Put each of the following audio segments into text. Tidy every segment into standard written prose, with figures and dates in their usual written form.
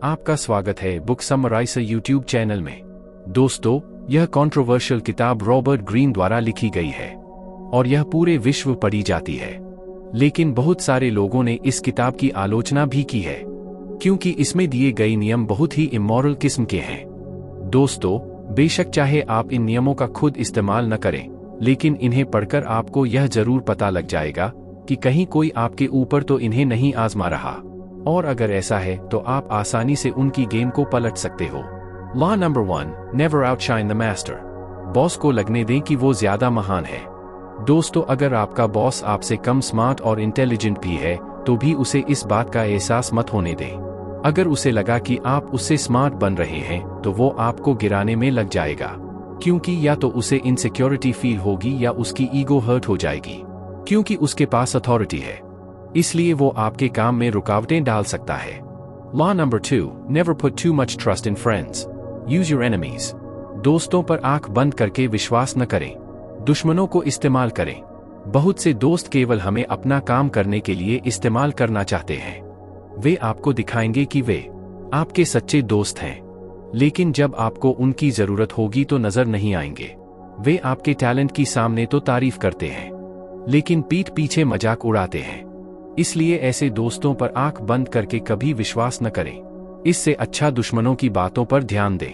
आपका स्वागत है बुक समराइजर यूट्यूब चैनल में। दोस्तों, यह कंट्रोवर्शियल किताब रॉबर्ट ग्रीन द्वारा लिखी गई है और यह पूरे विश्व पढ़ी जाती है। लेकिन बहुत सारे लोगों ने इस किताब की आलोचना भी की है क्योंकि इसमें दिए गए नियम बहुत ही इमोरल किस्म के हैं। दोस्तों, बेशक चाहे आप इन नियमों का खुद इस्तेमाल न करें, लेकिन इन्हें पढ़कर आपको यह जरूर पता लग जाएगा कि कहीं कोई आपके ऊपर तो इन्हें नहीं आजमा रहा, और अगर ऐसा है तो आप आसानी से उनकी गेम को पलट सकते हो। Law number 1, never outshine the master. Boss को लगने दें कि वो ज्यादा महान है। दोस्तों, अगर आपका बॉस आपसे कम स्मार्ट और इंटेलिजेंट भी है तो भी उसे इस बात का एहसास मत होने दें। अगर उसे लगा कि आप उससे स्मार्ट बन रहे हैं तो वो आपको गिराने में लग जाएगा, क्योंकि या तो उसे इनसिक्योरिटी फील होगी या उसकी ईगो हर्ट हो जाएगी, क्योंकि उसके पास अथॉरिटी है, इसलिए वो आपके काम में रुकावटें डाल सकता है। Law number 2, never put too much trust in friends, use your enemies. दोस्तों पर आंख बंद करके विश्वास न करें, दुश्मनों को इस्तेमाल करें। बहुत से दोस्त केवल हमें अपना काम करने के लिए इस्तेमाल करना चाहते हैं। वे आपको दिखाएंगे कि वे आपके सच्चे दोस्त हैं, लेकिन जब आपको उनकी जरूरत होगी तो नजर नहीं आएंगे। वे आपके टैलेंट की सामने तो तारीफ करते हैं, लेकिन पीठ पीछे मजाक उड़ाते हैं। इसलिए ऐसे दोस्तों पर आंख बंद करके कभी विश्वास न करें। इससे अच्छा दुश्मनों की बातों पर ध्यान दें।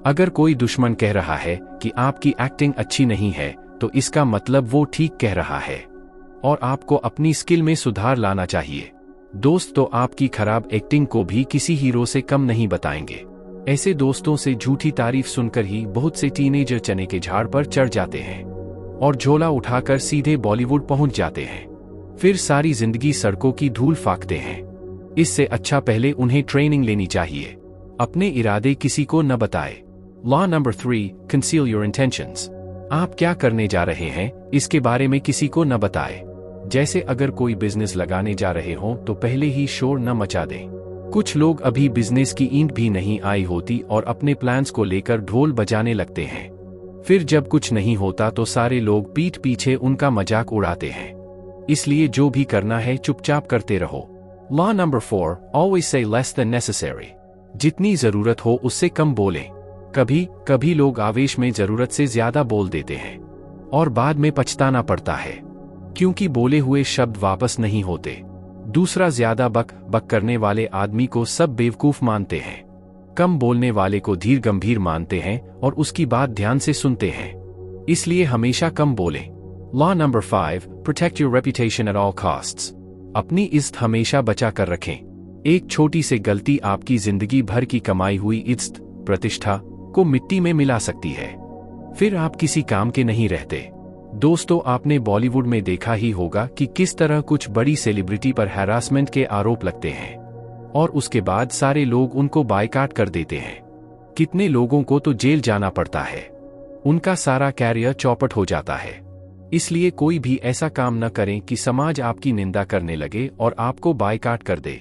अगर कोई दुश्मन कह रहा है कि आपकी एक्टिंग अच्छी नहीं है, तो इसका मतलब वो ठीक कह रहा है और आपको अपनी स्किल में सुधार लाना चाहिए। दोस्त तो आपकी खराब एक्टिंग को भी किसी हीरो से कम नहीं बताएंगे। ऐसे दोस्तों से झूठी तारीफ सुनकर ही बहुत से टीनेजर चने के झाड़ पर चढ़ जाते हैं और झोला उठाकर सीधे बॉलीवुड पहुंच जाते हैं, फिर सारी जिंदगी सड़कों की धूल फाकते हैं। इससे अच्छा पहले उन्हें ट्रेनिंग लेनी चाहिए। अपने इरादे किसी को न बताए। Law number 3, conceal your intentions. आप क्या करने जा रहे हैं इसके बारे में किसी को न बताए। जैसे अगर कोई बिजनेस लगाने जा रहे हो तो पहले ही शोर न मचा दें। कुछ लोग अभी बिजनेस की ईंट भी नहीं आई होती और अपने प्लान्स को लेकर ढोल बजाने लगते हैं। फिर जब कुछ नहीं होता तो सारे लोग पीठ पीछे उनका मजाक उड़ाते हैं। इसलिए जो भी करना है चुपचाप करते रहो। Law number 4, always say less than necessary. जितनी जरूरत हो उससे कम बोलें। कभी कभी लोग आवेश में जरूरत से ज्यादा बोल देते हैं और बाद में पछताना पड़ता है, क्योंकि बोले हुए शब्द वापस नहीं होते। दूसरा, ज्यादा बक बक करने वाले आदमी को सब बेवकूफ मानते हैं। कम बोलने वाले को धीर गंभीर मानते हैं और उसकी बात ध्यान से सुनते हैं। इसलिए हमेशा कम बोलें। Law number 5, protect your reputation eight all costs. अपनी इज्जत हमेशा बचा कर रखें। एक छोटी सी गलती आपकी जिंदगी भर की कमाई हुई इज्जत, प्रतिष्ठा को मिट्टी में मिला सकती है। फिर आप किसी काम के नहीं रहते। दोस्तों, आपने बॉलीवुड में देखा ही होगा कि किस तरह कुछ बड़ी सेलिब्रिटी पर हैरासमेंट के आरोप लगते हैं और उसके बाद सारे लोग उनको बायकॉट कर देते हैं। कितने लोगों को तो जेल जाना पड़ता है, उनका सारा कैरियर चौपट हो जाता है। इसलिए कोई भी ऐसा काम न करें कि समाज आपकी निंदा करने लगे और आपको बायकॉट कर दे।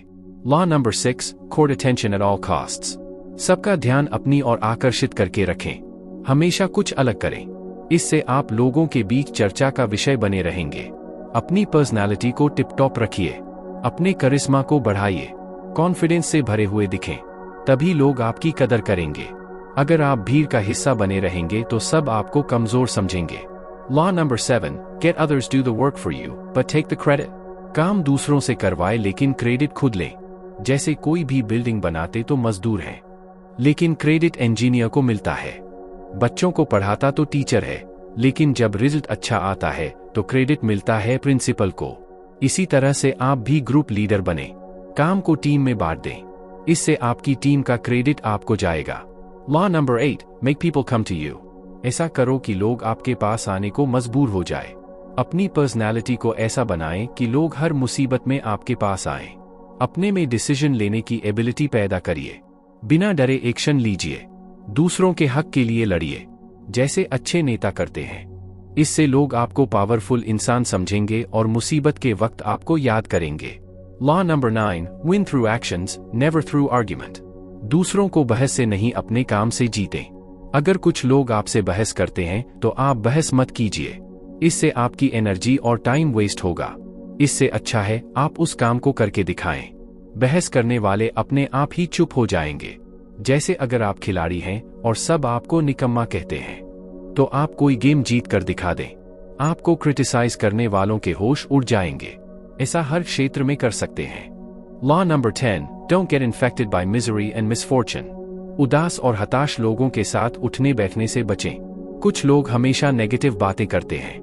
Law number 6, court attention at all costs. सबका ध्यान अपनी ओर आकर्षित करके रखें। हमेशा कुछ अलग करें, इससे आप लोगों के बीच चर्चा का विषय बने रहेंगे। अपनी पर्सनालिटी को टिप टॉप रखिए, अपने करिश्मा को बढ़ाइए, कॉन्फिडेंस से भरे हुए दिखें, तभी लोग आपकी कदर करेंगे। अगर आप भीड़ का हिस्सा बने रहेंगे तो सब आपको कमजोर समझेंगे। Law number 7, get others do the work for you but take the credit. काम दूसरों से करवाए लेकिन क्रेडिट खुद लें। जैसे कोई भी बिल्डिंग बनाते तो मजदूर हैं, लेकिन क्रेडिट इंजीनियर को मिलता है। बच्चों को पढ़ाता तो टीचर है, लेकिन जब रिजल्ट अच्छा आता है तो क्रेडिट मिलता है प्रिंसिपल को। इसी तरह से आप भी ग्रुप लीडर बने, काम को टीम में बांट दें, इससे आपकी टीम का क्रेडिट आपको जाएगा। Law number 8, make people come to you. ऐसा करो कि लोग आपके पास आने को मजबूर हो जाए। अपनी पर्सनालिटी को ऐसा बनाएं कि लोग हर मुसीबत में आपके पास आएं। अपने में डिसीजन लेने की एबिलिटी पैदा करिए। बिना डरे एक्शन लीजिए। दूसरों के हक के लिए लड़िए, जैसे अच्छे नेता करते हैं। इससे लोग आपको पावरफुल इंसान समझेंगे और मुसीबत के वक्त आपको याद करेंगे। Law number 9, win through actions never through argument. दूसरों को बहस से नहीं, अपने काम से जीतें। अगर कुछ लोग आपसे बहस करते हैं तो आप बहस मत कीजिए, इससे आपकी एनर्जी और टाइम वेस्ट होगा। इससे अच्छा है आप उस काम को करके दिखाएं। बहस करने वाले अपने आप ही चुप हो जाएंगे। जैसे अगर आप खिलाड़ी हैं और सब आपको निकम्मा कहते हैं, तो आप कोई गेम जीत कर दिखा दें। आपको क्रिटिसाइज करने वालों के होश उड़ जाएंगे। ऐसा हर क्षेत्र में कर सकते हैं। Law number 10, don't get infected by misery and misfortune. उदास और हताश लोगों के साथ उठने बैठने से बचें। कुछ लोग हमेशा नेगेटिव बातें करते हैं।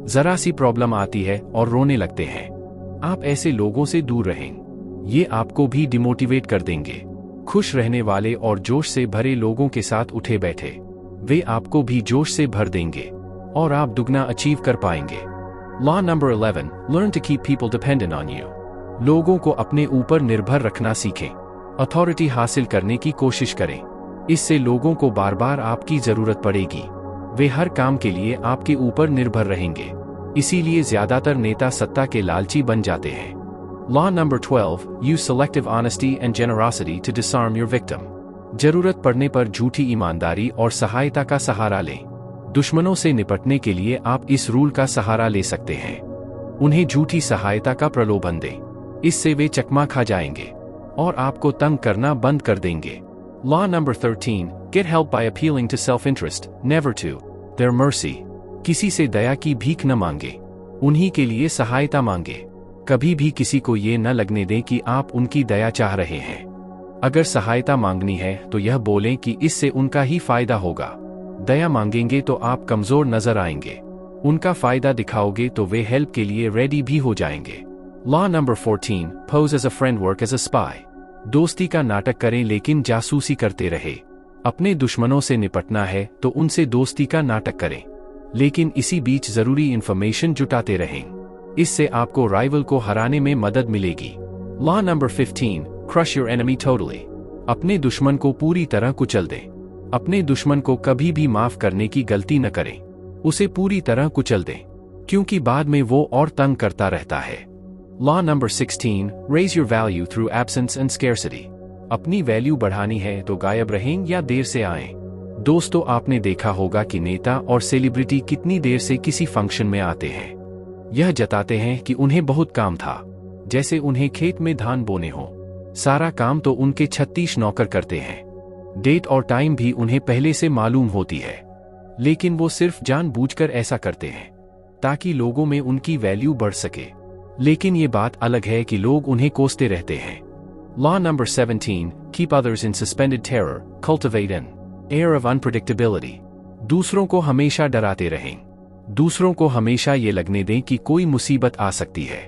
जरा सी प्रॉब्लम आती है और रोने लगते हैं। आप ऐसे लोगों से दूर रहें। ये आपको भी डिमोटिवेट कर देंगे। खुश रहने वाले और जोश से भरे लोगों के साथ उठे बैठे, वे आपको भी जोश से भर देंगे और आप दुगना अचीव कर पाएंगे। Law number 11, learn to keep people dependent on you. लोगों को अपने ऊपर निर्भर रखना सीखें। अथॉरिटी हासिल करने की कोशिश करें। इससे लोगों को बार बार आपकी जरूरत पड़ेगी। वे हर काम के लिए आपके ऊपर निर्भर रहेंगे। इसीलिए ज्यादातर नेता सत्ता के लालची बन जाते हैं। Law number 12, use selective honesty and generosity to disarm your victim. जरूरत पड़ने पर झूठी ईमानदारी और सहायता का सहारा लें। दुश्मनों से निपटने के लिए आप इस रूल का सहारा ले सकते हैं। उन्हें झूठी सहायता का प्रलोभन दें। इससे वे चकमा खा जाएंगे और आपको तंग करना बंद कर देंगे। Law number 13, get help by appealing to self interest, never to their mercy. किसी से दया की भीख न मांगे, उन्हीं के लिए सहायता मांगे। कभी भी किसी को ये न लगने दें कि आप उनकी दया चाह रहे हैं। अगर सहायता मांगनी है तो यह बोलें कि इससे उनका ही फायदा होगा। दया मांगेंगे तो आप कमजोर नजर आएंगे। उनका फायदा दिखाओगे तो वे हेल्प के लिए रेडी भी हो जाएंगे। Law number 14, pose as a friend, work as a spy. दोस्ती का नाटक करें लेकिन जासूसी करते रहे। अपने दुश्मनों से निपटना है तो उनसे दोस्ती का नाटक करें, लेकिन इसी बीच जरूरी इंफॉर्मेशन जुटाते रहें। इससे आपको राइवल को हराने में मदद मिलेगी। Law number 15, crush your enemy totally. अपने दुश्मन को पूरी तरह कुचल दें। अपने दुश्मन को कभी भी माफ करने की गलती न करें। उसे पूरी तरह कुचल दें, क्योंकि बाद में वो और तंग करता रहता है। Law number 16, raise your value through absence and scarcity. अपनी वैल्यू बढ़ानी है तो गायब रहें या देर से आएं। दोस्तों, आपने देखा होगा कि नेता और सेलिब्रिटी कितनी देर से किसी फंक्शन में आते हैं। यह जताते हैं कि उन्हें बहुत काम था, जैसे उन्हें खेत में धान बोने हो। सारा काम तो उनके 36 नौकर करते हैं। डेट और टाइम भी उन्हें पहले से मालूम होती है, लेकिन वो सिर्फ जानबूझकर ऐसा करते हैं ताकि लोगों में उनकी वैल्यू बढ़ सके। लेकिन ये बात अलग है कि लोग उन्हें कोसते रहते हैं। Law number 17, keep others in suspended terror, cultivate an air of unpredictability. दूसरों को हमेशा डराते रहें। दूसरों को हमेशा ये लगने दें कि कोई मुसीबत आ सकती है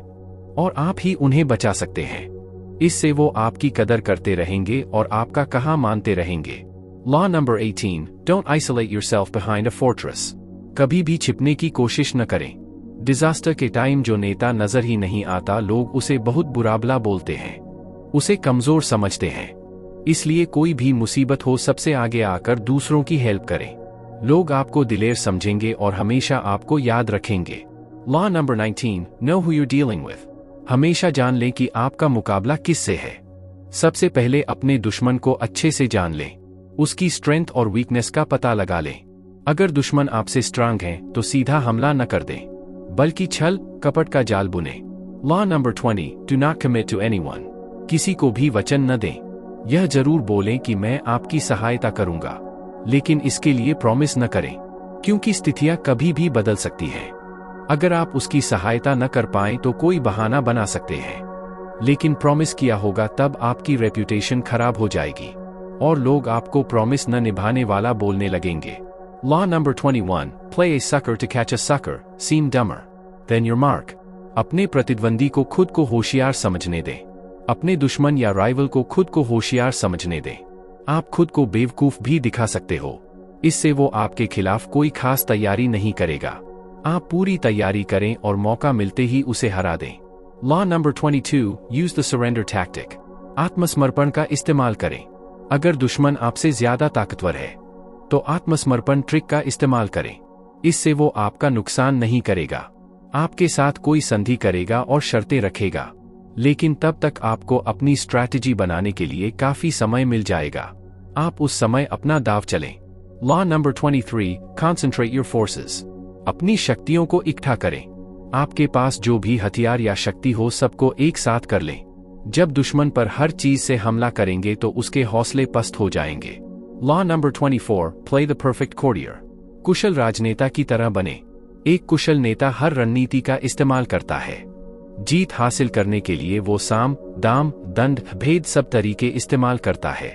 और आप ही उन्हें बचा सकते हैं। इससे वो आपकी कदर करते रहेंगे और आपका कहा मानते रहेंगे। Law number 18, don't isolate yourself behind a fortress. कभी भी छिपने की कोशिश न करें। डिजास्टर के टाइम जो नेता नजर ही नहीं आता, लोग उसे बहुत बुरा-भला बोलते हैं, उसे कमजोर समझते हैं। इसलिए कोई भी मुसीबत हो, सबसे आगे आकर दूसरों की हेल्प करें। लोग आपको दिलेर समझेंगे और हमेशा आपको याद रखेंगे। Law number 19, know who you dealing with. हमेशा जान लें कि आपका मुकाबला किससे है। सबसे पहले अपने दुश्मन को अच्छे से जान लें। उसकी स्ट्रेंथ और वीकनेस का पता लगा लें। अगर दुश्मन आपसे स्ट्रांग है तो सीधा हमला न कर दें, बल्कि छल कपट का जाल बुने। Law number 20, do not commit to anyone. किसी को भी वचन न दें। यह जरूर बोलें कि मैं आपकी सहायता करूंगा, लेकिन इसके लिए प्रॉमिस न करें, क्योंकि स्थितियां कभी भी बदल सकती हैं। अगर आप उसकी सहायता न कर पाएं तो कोई बहाना बना सकते हैं, लेकिन प्रॉमिस किया होगा तब आपकी रेप्यूटेशन खराब हो जाएगी और लोग आपको प्रॉमिस न निभाने वाला बोलने लगेंगे। Law number 21, play a sucker to catch a sucker, seem dumber than your mark. अपने प्रतिद्वंदी को खुद को होशियार समझने दें। अपने दुश्मन या राइवल को खुद को होशियार समझने दें। आप खुद को बेवकूफ भी दिखा सकते हो। इससे वो आपके खिलाफ कोई खास तैयारी नहीं करेगा। आप पूरी तैयारी करें और मौका मिलते ही उसे हरा दें। Law number 22, use the surrender tactic. आत्मसमर्पण का इस्तेमाल करें। अगर दुश्मन आपसे ज्यादा ताकतवर है तो आत्मसमर्पण ट्रिक का इस्तेमाल करें। इससे वो आपका नुकसान नहीं करेगा। आपके साथ कोई संधि करेगा और शर्तें रखेगा, लेकिन तब तक आपको अपनी स्ट्रैटेजी बनाने के लिए काफी समय मिल जाएगा। आप उस समय अपना दाव चलें। Law number 23, concentrate your forces. अपनी शक्तियों को इकट्ठा करें। आपके पास जो भी हथियार या शक्ति हो, सबको एक साथ कर लें। जब दुश्मन पर हर चीज से हमला करेंगे तो उसके हौसले पस्त हो जाएंगे। Law number 24, play the perfect courtier. कुशल राजनेता की तरह बने। एक कुशल नेता हर रणनीति का इस्तेमाल करता है। जीत हासिल करने के लिए वो साम, दाम, दंड, भेद सब तरीके इस्तेमाल करता है।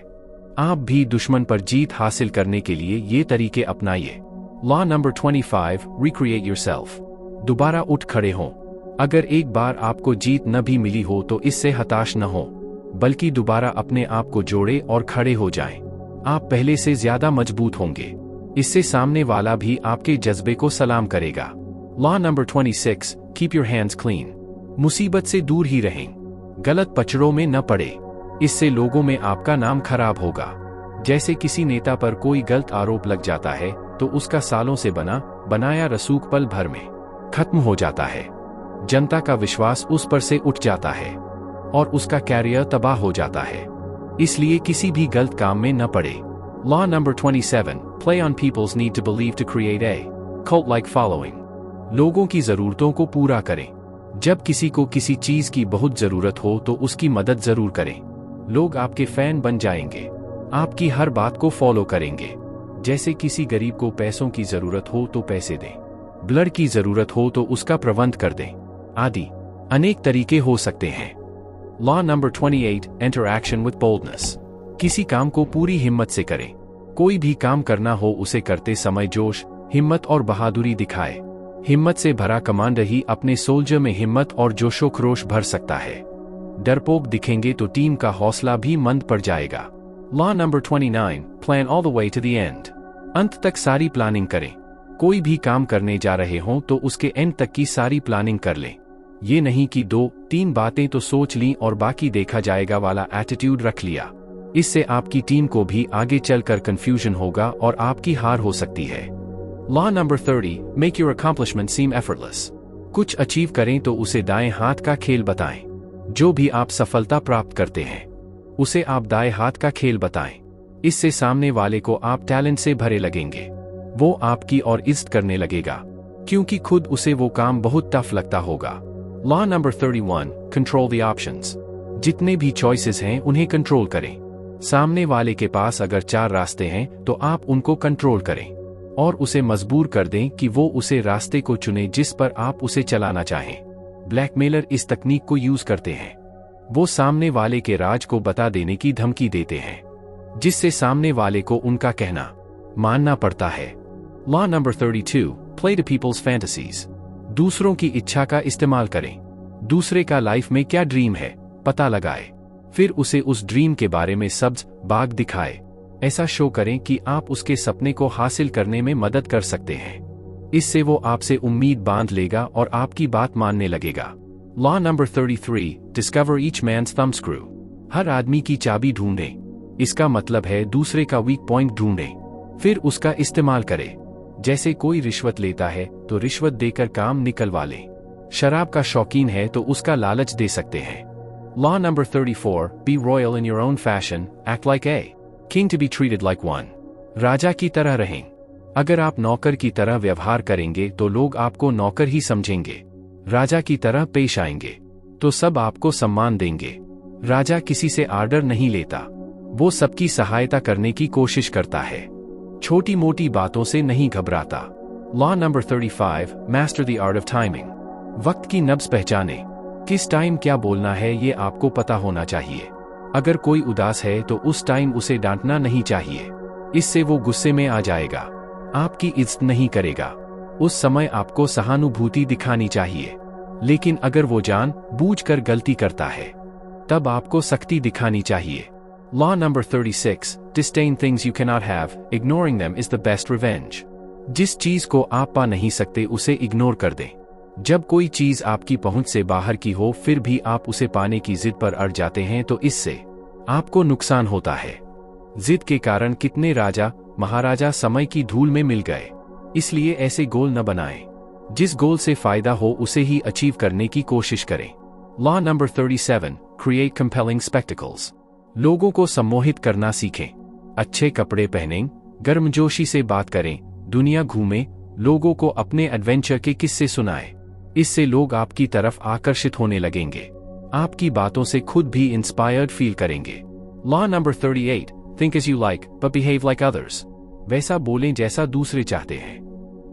आप भी दुश्मन पर जीत हासिल करने के लिए ये तरीके अपनाइए। Law number 25, recreate yourself. दोबारा उठ खड़े हों। अगर एक बार आपको जीत न भी मिली हो तो इससे हताश न हो, बल्कि दोबारा अपने आप को जोड़े और खड़े हो जाएं। आप पहले से ज्यादा मजबूत होंगे। इससे सामने वाला भी आपके जज्बे को सलाम करेगा। Law number 26, keep your hands clean. मुसीबत से दूर ही रहें। गलत पचड़ों में न पड़े। इससे लोगों में आपका नाम खराब होगा। जैसे किसी नेता पर कोई गलत आरोप लग जाता है तो उसका सालों से बनाया रसूख पल भर में खत्म हो जाता है। जनता का विश्वास उस पर से उठ जाता है और उसका कैरियर तबाह हो जाता है। इसलिए किसी भी गलत काम में न पड़े। Law number 27, play on people's need to believe to create a cult like following. लोगों की जरूरतों को पूरा करें। जब किसी को किसी चीज की बहुत जरूरत हो तो उसकी मदद जरूर करें। लोग आपके फैन बन जाएंगे, आपकी हर बात को फॉलो करेंगे। जैसे किसी गरीब को पैसों की जरूरत हो तो पैसे दें, ब्लड की जरूरत हो तो उसका प्रबंध कर दें, आदि अनेक तरीके हो सकते हैं। Law number 28, interaction with boldness. किसी काम को पूरी हिम्मत से करें। कोई भी काम करना हो उसे करते समय जोश, हिम्मत और बहादुरी दिखाए। हिम्मत से भरा कमांडर ही अपने सोल्जर में हिम्मत और जोशोखरोश भर सकता है। डरपोक दिखेंगे तो टीम का हौसला भी मंद पड़ जाएगा। Law number 29, plan all the way to the end. अंत तक सारी प्लानिंग करें। कोई भी काम करने जा रहे हों तो उसके एंड तक की सारी प्लानिंग कर लें। ये नहीं कि 2-3 बातें तो सोच लीं और बाकी देखा जाएगा वाला एटीट्यूड रख लिया। इससे आपकी टीम को भी आगे चलकर कंफ्यूजन होगा और आपकी हार हो सकती है। Law number 30, make your accomplishment seem effortless. कुछ अचीव करें तो उसे दाएं हाथ का खेल बताएं। जो भी आप सफलता प्राप्त करते हैं उसे आप दाएं हाथ का खेल बताएं। इससे सामने वाले को आप टैलेंट से भरे लगेंगे। वो आपकी और इज्जत करने लगेगा क्योंकि खुद उसे वो काम बहुत टफ लगता होगा। Law number 31, control the options. जितने भी चॉइसेस हैं उन्हें कंट्रोल करें। सामने वाले के पास अगर 4 रास्ते हैं तो आप उनको कंट्रोल करें और उसे मजबूर कर दें कि वो उसे रास्ते को चुने जिस पर आप उसे चलाना चाहें। ब्लैकमेलर इस तकनीक को यूज करते हैं। वो सामने वाले के राज को बता देने की धमकी देते हैं जिससे सामने वाले को उनका कहना मानना पड़ता है। Law number 32, play to people's fantasies. दूसरों की इच्छा का इस्तेमाल करें। दूसरे का लाइफ में क्या ड्रीम है पता लगाए, फिर उसे उस ड्रीम के बारे में सब्ज बाग दिखाए। ऐसा शो करें कि आप उसके सपने को हासिल करने में मदद कर सकते हैं। इससे वो आपसे उम्मीद बांध लेगा और आपकी बात मानने लगेगा। Law number 33, discover each man's thumbscrew. हर आदमी की चाबी ढूंढें। इसका मतलब है दूसरे का वीक पॉइंट ढूंढें, फिर उसका इस्तेमाल करें। जैसे कोई रिश्वत लेता है तो रिश्वत देकर काम निकलवा लें। शराब का शौकीन है तो उसका लालच दे सकते हैं। Law number 34, be royal in your own fashion, act like a king to be treated like one. राजा की तरह रहें। अगर आप नौकर की तरह व्यवहार करेंगे तो लोग आपको नौकर ही समझेंगे। राजा की तरह पेश आएंगे तो सब आपको सम्मान देंगे। राजा किसी से आर्डर नहीं लेता, वो सबकी सहायता करने की कोशिश करता है। छोटी मोटी बातों से नहीं घबराता। Law number 35, master the art of timing. वक्त की नब्ज पहचाने। किस टाइम क्या बोलना है ये आपको पता होना चाहिए। अगर कोई उदास है तो उस टाइम उसे डांटना नहीं चाहिए। इससे वो गुस्से में आ जाएगा, आपकी इज्जत नहीं करेगा। उस समय आपको सहानुभूति दिखानी चाहिए। लेकिन अगर वो जानबूझकर गलती करता है तब आपको सख्ती दिखानी चाहिए। Law number 36, disdain things you cannot have, ignoring them is the best revenge. जिस चीज को आप पा नहीं सकते उसे इग्नोर कर दें। जब कोई चीज आपकी पहुंच से बाहर की हो फिर भी आप उसे पाने की जिद पर अड़ जाते हैं तो इससे आपको नुकसान होता है। जिद के कारण कितने राजा महाराजा समय की धूल में मिल गए। इसलिए ऐसे गोल न बनाएं। जिस गोल से फायदा हो उसे ही अचीव करने की कोशिश करें। Law number 37, create compelling spectacles. लोगों को सम्मोहित करना सीखें। अच्छे कपड़े पहनें, गर्मजोशी से बात करें, दुनिया घूमें, लोगों को अपने एडवेंचर के किस्से सुनाएं। इससे लोग आपकी तरफ आकर्षित होने लगेंगे। आपकी बातों से खुद भी इंस्पायर्ड फील करेंगे। Law number 38, think as you like but behave like others. वैसा बोलें जैसा दूसरे चाहते हैं।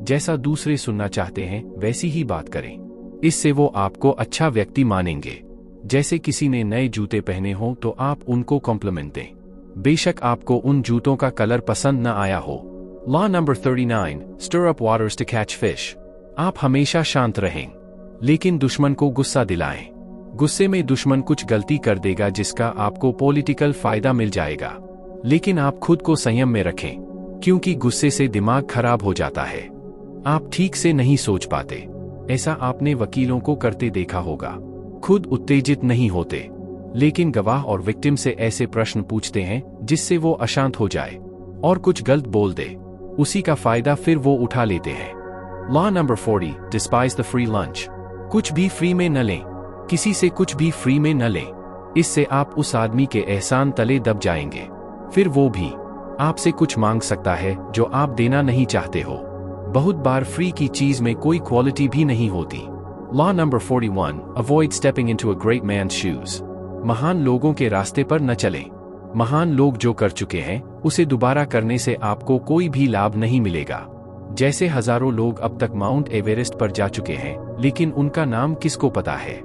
जैसा दूसरे सुनना चाहते हैं वैसी ही बात करें। इससे वो आपको अच्छा व्यक्ति मानेंगे। जैसे किसी ने नए जूते पहने हों तो आप उनको कॉम्प्लीमेंट दें, बेशक आपको उन जूतों का कलर पसंद न आया हो। Law number 39, stir up waters to catch fish. आप हमेशा शांत रहें, लेकिन दुश्मन को गुस्सा दिलाएं। गुस्से में दुश्मन कुछ गलती कर देगा जिसका आपको पॉलिटिकल फायदा मिल जाएगा, लेकिन आप खुद को संयम में रखें, क्योंकि गुस्से से दिमाग खराब हो जाता है। आप ठीक से नहीं सोच पाते। ऐसा आपने वकीलों को करते देखा होगा। खुद उत्तेजित नहीं होते, लेकिन गवाह और विक्टिम से ऐसे प्रश्न पूछते हैं जिससे वो अशांत हो जाए और कुछ गलत बोल दे। उसी का फायदा फिर वो उठा लेते हैं। Law number 40, despise the free lunch. कुछ भी फ्री में न लें। किसी से कुछ भी फ्री में न लें। इससे आप उस आदमी के एहसान तले दब जाएंगे। फिर वो भी आपसे कुछ मांग सकता है जो आप देना नहीं चाहते हो। बहुत बार फ्री की चीज में कोई क्वालिटी भी नहीं होती। Law number 41, avoid stepping into a great man's shoes. महान लोगों के रास्ते पर न चलें। महान लोग जो कर चुके हैं उसे दोबारा करने से आपको कोई भी लाभ नहीं मिलेगा। जैसे हजारों लोग अब तक माउंट एवरेस्ट पर जा चुके हैं, लेकिन उनका नाम किसको पता है।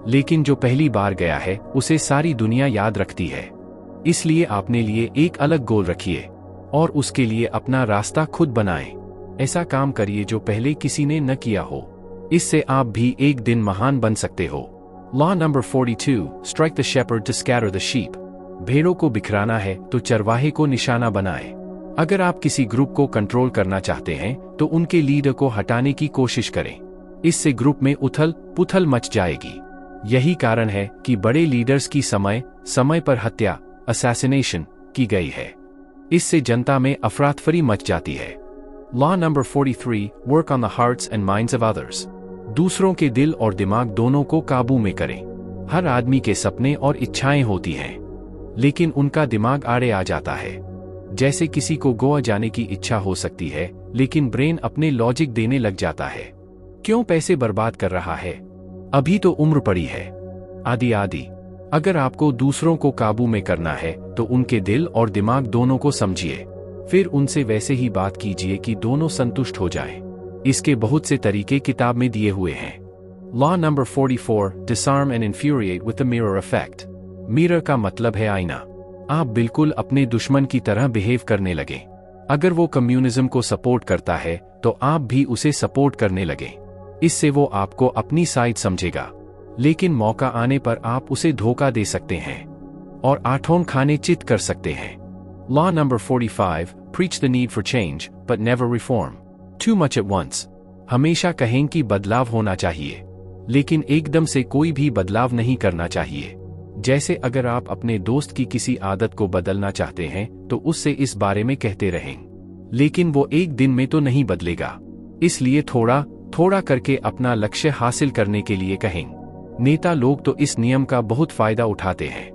लेकिन जो पहली बार गया है उसे सारी दुनिया याद रखती है। इसलिए अपने लिए एक अलग गोल रखिए और उसके लिए अपना रास्ता खुद बनाएं। ऐसा काम करिए जो पहले किसी ने न किया हो। इससे आप भी एक दिन महान बन सकते हो। Law number 42, strike the shepherd to scatter the sheep. भेड़ों को बिखराना है तो चरवाहे को निशाना बनाएं। अगर आप किसी ग्रुप को कंट्रोल करना चाहते हैं तो उनके लीडर को हटाने की कोशिश करें। इससे ग्रुप में उथल पुथल मच जाएगी। यही कारण है कि बड़े लीडर्स की समय समय पर हत्या, असैसिनेशन की गई है। इससे जनता में अफरातफरी मच जाती है। Law number 43, work on the hearts and minds of others. दूसरों के दिल और दिमाग दोनों को काबू में करें। हर आदमी के सपने और इच्छाएं होती हैं, लेकिन उनका दिमाग आड़े आ जाता है। जैसे किसी को गोवा जाने की इच्छा हो सकती है, लेकिन ब्रेन अपने लॉजिक देने लग जाता है, क्यों पैसे बर्बाद कर रहा है, अभी तो उम्र पड़ी है, आदि आदि। अगर आपको दूसरों को काबू में करना है तो उनके दिल और दिमाग दोनों को समझिए, फिर उनसे वैसे ही बात कीजिए कि दोनों संतुष्ट हो जाएं। इसके बहुत से तरीके किताब में दिए हुए हैं। Law number 44, disarm and infuriate with the mirror effect. Mirror का मतलब है आईना। आप बिल्कुल अपने दुश्मन की तरह बिहेव करने लगे। अगर वो कम्युनिज्म को सपोर्ट करता है तो आप भी उसे सपोर्ट करने लगे। इससे वो आपको अपनी साइड समझेगा, लेकिन मौका आने पर आप उसे धोखा दे सकते हैं और आठों खाने चित कर सकते हैं। Law number 45, preach the need for change but never reform too much at once. हमेशा कहें कि बदलाव होना चाहिए, लेकिन एकदम से कोई भी बदलाव नहीं करना चाहिए। जैसे अगर आप अपने दोस्त की किसी आदत को बदलना चाहते हैं तो उससे इस बारे में कहते रहें, लेकिन वो एक दिन में तो नहीं बदलेगा। इसलिए थोड़ा थोड़ा करके अपना लक्ष्य हासिल करने के लिए कहें। नेता लोग तो इस नियम का बहुत फायदा उठाते हैं।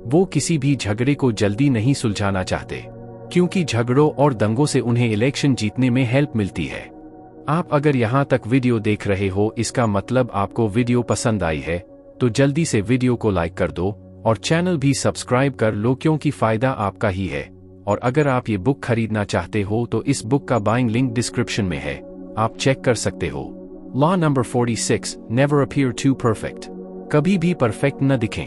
वो किसी भी झगड़े को जल्दी नहीं सुलझाना चाहते, क्योंकि झगड़ों और दंगों से उन्हें इलेक्शन जीतने में हेल्प मिलती है। आप अगर यहाँ तक वीडियो देख रहे हो, इसका मतलब आपको वीडियो पसंद आई है, तो जल्दी से वीडियो को लाइक कर दो और चैनल भी सब्सक्राइब कर लो, क्योंकि फायदा आपका ही है। और अगर आप ये बुक खरीदना चाहते हो तो इस बुक का बाइंग लिंक डिस्क्रिप्शन में है, आप चेक कर सकते हो। Law number 46, never appear too perfect. कभी भी परफेक्ट न दिखें।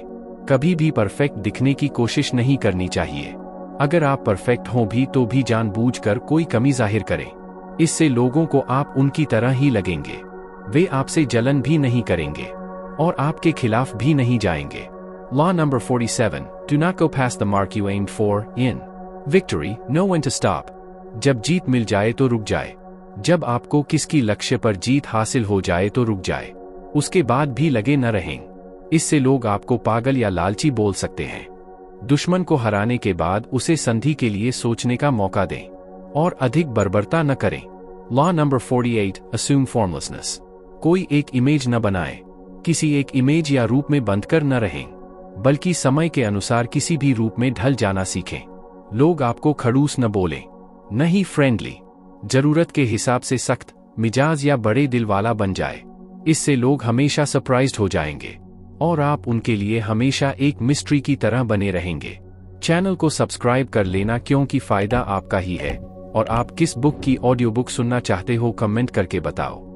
कभी भी परफेक्ट दिखने की कोशिश नहीं करनी चाहिए। अगर आप परफेक्ट हो भी तो भी जानबूझकर कोई कमी जाहिर करें। इससे लोगों को आप उनकी तरह ही लगेंगे। वे आपसे जलन भी नहीं करेंगे और आपके खिलाफ भी नहीं जाएंगे। Law number 47, do not go past the mark you aimed for in victory, know when to stop. जब जीत मिल जाए तो रुक जाए। जब आपको किसी लक्ष्य पर जीत हासिल हो जाए तो रुक जाए, उसके बाद भी लगे न रहें। इससे लोग आपको पागल या लालची बोल सकते हैं। दुश्मन को हराने के बाद उसे संधि के लिए सोचने का मौका दें और अधिक बर्बरता न करें। Law number 48, assume formlessness. कोई एक इमेज न बनाए। किसी एक इमेज या रूप में बंधकर न रहें, बल्कि समय के अनुसार किसी भी रूप में ढल जाना सीखें। लोग आपको खड़ूस न बोलें, न ही फ्रेंडली। जरूरत के हिसाब से सख्त मिजाज या बड़े दिल वाला बन जाए। इससे लोग हमेशा सरप्राइज्ड हो जाएंगे। और आप उनके लिए हमेशा एक मिस्ट्री की तरह बने रहेंगे। चैनल को सब्सक्राइब कर लेना क्योंकि फायदा आपका ही है। और आप किस बुक की ऑडियो बुक सुनना चाहते हो कमेंट करके बताओ।